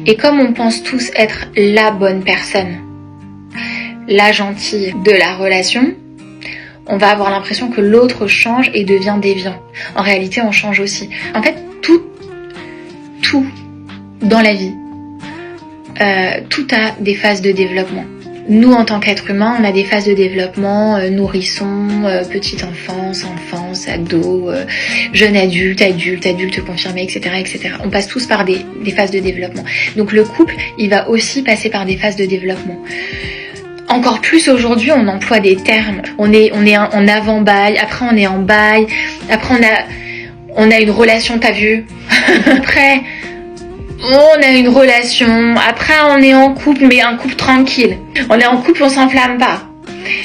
Et comme on pense tous être la bonne personne, la gentille de la relation, on va avoir l'impression que l'autre change et devient déviant. En réalité, on change aussi. En fait, tout dans la vie, tout a des phases de développement. Nous, en tant qu'êtres humains, on a des phases de développement, nourrisson, petite enfance, ado, jeune adulte, adulte confirmé, etc., etc. On passe tous par des phases de développement. Donc le couple, il va aussi passer par des phases de développement. Encore plus aujourd'hui, on emploie des termes. On est en avant-bail, après on est en bail, après on a une relation, t'as vu. Après, on a une relation, après on est en couple, mais un couple tranquille. On est en couple, on s'enflamme pas.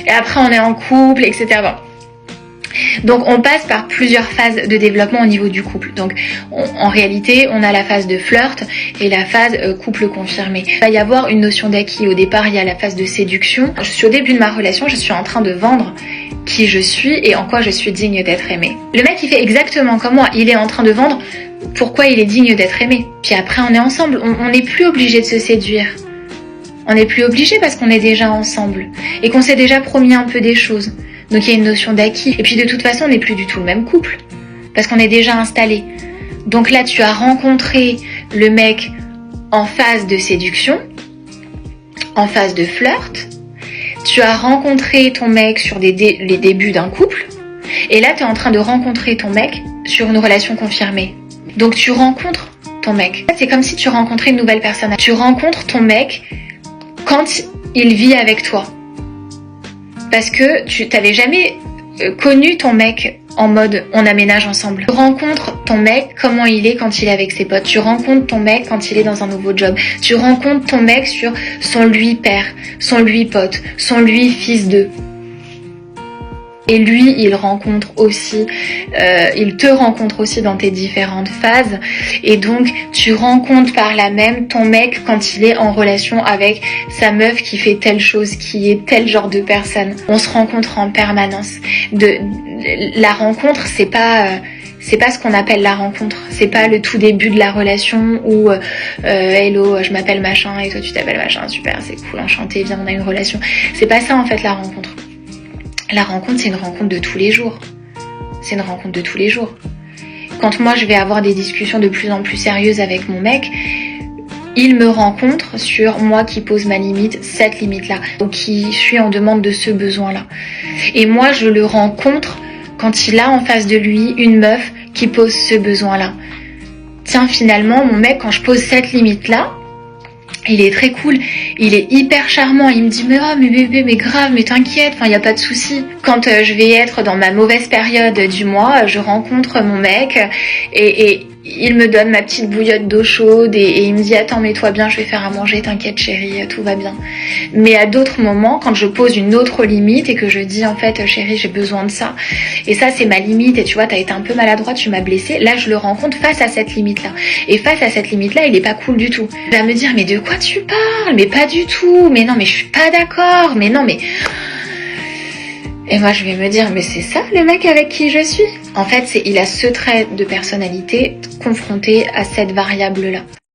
Et après on est en couple, etc. Bon. Donc on passe par plusieurs phases de développement au niveau du couple. Donc en réalité, on a la phase de flirt et la phase couple confirmé. Il va y avoir une notion d'acquis. Au départ, il y a la phase de séduction. Je suis au début de ma relation, je suis en train de vendre qui je suis et en quoi je suis digne d'être aimée. Le mec, il fait exactement comme moi. Il est en train de vendre pourquoi il est digne d'être aimé. Puis après, on est ensemble. On n'est plus obligé de se séduire. On n'est plus obligé parce qu'on est déjà ensemble et qu'on s'est déjà promis un peu des choses. Donc il y a une notion d'acquis. Et puis de toute façon, on n'est plus du tout le même couple parce qu'on est déjà installé. Donc là, tu as rencontré le mec en phase de séduction, en phase de flirt. Tu as rencontré ton mec sur les débuts d'un couple. Et là, tu es en train de rencontrer ton mec sur une relation confirmée. Donc tu rencontres ton mec. C'est comme si tu rencontrais une nouvelle personne. Tu rencontres ton mec quand il vit avec toi. Parce que tu t'avais jamais connu ton mec en mode on aménage ensemble. Tu rencontres ton mec comment il est quand il est avec ses potes. Tu rencontres ton mec quand il est dans un nouveau job. Tu rencontres ton mec sur son lui père, son lui pote, son lui fils de. Et lui, il te rencontre aussi dans tes différentes phases. Et donc, tu rencontres par là même ton mec quand il est en relation avec sa meuf qui fait telle chose, qui est tel genre de personne. On se rencontre en permanence. La rencontre, c'est pas ce qu'on appelle la rencontre. C'est pas le tout début de la relation où hello, je m'appelle machin et toi tu t'appelles machin, super, c'est cool, enchanté, viens, on a une relation. C'est pas ça en fait la rencontre. La rencontre, c'est une rencontre de tous les jours. C'est une rencontre de tous les jours. Quand moi, je vais avoir des discussions de plus en plus sérieuses avec mon mec, il me rencontre sur moi qui pose ma limite, cette limite-là, ou qui suis en demande de ce besoin-là. Et moi, je le rencontre quand il a en face de lui une meuf qui pose ce besoin-là. Tiens, finalement, mon mec, quand je pose cette limite-là, il est très cool, il est hyper charmant, il me dit mais oh mais bébé mais grave mais t'inquiète, enfin y a pas de souci. Quand je vais être dans ma mauvaise période du mois, je rencontre mon mec et il me donne ma petite bouillotte d'eau chaude et il me dit attends mets-toi bien, je vais faire à manger, t'inquiète chérie, tout va bien. Mais à d'autres moments, quand je pose une autre limite et que je dis en fait chérie j'ai besoin de ça et ça c'est ma limite et tu vois t'as été un peu maladroite, tu m'as blessée, là je le rencontre face à cette limite là et face à cette limite là il est pas cool du tout. Il va me dire mais de quoi tu parles, mais pas du tout, mais non mais je suis pas d'accord, mais non mais... Et moi je vais me dire mais c'est ça le mec avec qui je suis. En fait il a ce trait de personnalité confronté à cette variable là.